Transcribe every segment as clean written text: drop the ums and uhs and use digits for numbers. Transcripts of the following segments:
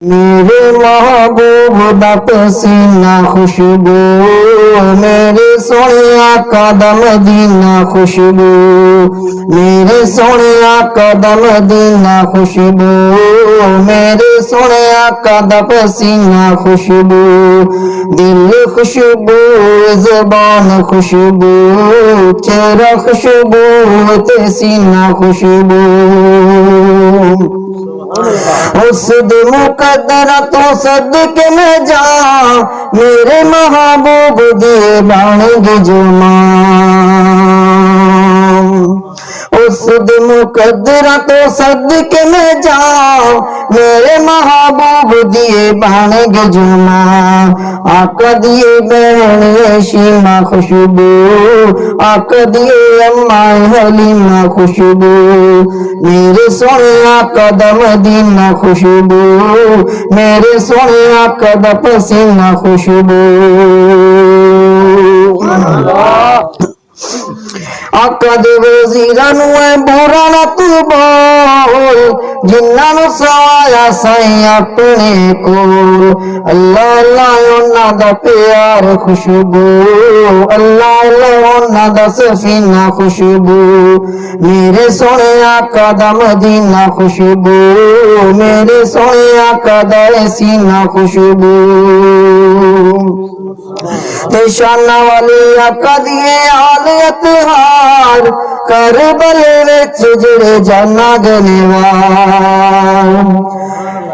मेरे महबूब दा पसीना खुशबू, मेरे सोने आका दा मदीना खुशबू, मेरे सोने आका दा मदीना खुशबू, मेरे सोने आका दा पसीना खुशबू, दिल खुशबू ज़बान खुशबू, चेहरा खुशबू ते सीना खुशबू। उस मुकद्दरा तो सदके में जा, मेरे महबूब दे बनेगी जुमा। उस मुकद्दरा तो सदके में जा, मेरे महबूब दिए बनेगी जुमा। आका दिए बहन शीमा खुशबू, आका दिए अम्मा हलीमा खुशबू, मेरे सोने आका दा मदीना खुशबू, मेरे सोने आका दा पसीना खुशबू। आका दे वज़ीरां नूं बुरा ना तू बोल, जिन्हां नूं सवाया साईं अपने कोल। अल्लाह अल्लाह उन्हां दा प्यार खुशबू, अल्लाह अल्लाह उन्हां दा सफीना खुशबू, मेरे सोने आका दा मदीना खुशबू, मेरे सोने आका दा सीना खुशबू। शाना वाली आका दिए आलियत हार, करबल विच जिहड़े जाना गनेवार।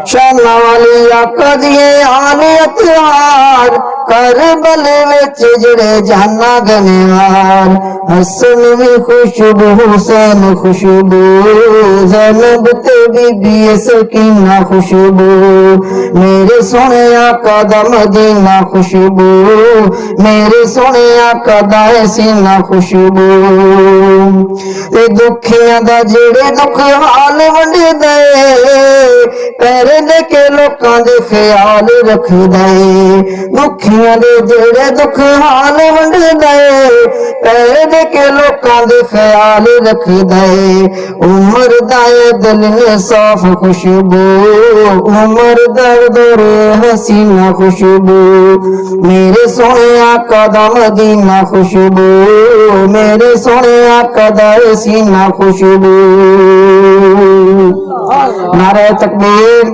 शाना वाली आका दिए आलियत हार, करबल विच जिहड़े जाना गनेवार। हसन भी खुशबू हुसैन खुशबू, ज़ैनब ते बीबी सकीना खुशबू, मेरे सोने आका दा मदीना खुशबू, मेरे सोने आका दा सीना खुशबू। ते दुखियां दा जेड़े दुख हाल वंडदे, पैरे लेके लोकां दे ख्याल रखदे। दुखियां दे जेड़े दुख हाल वंडदे, पैरे लेके लोकां दे ख्याल रखदे। उमर दा दिल ने साफ खुशबू, उमर दर्द रे हसीना खुशबू, मेरे सोने आका दा मदीना खुशबू, मेरे सोने आका दा सीना खुशबू। नारे तकबीर।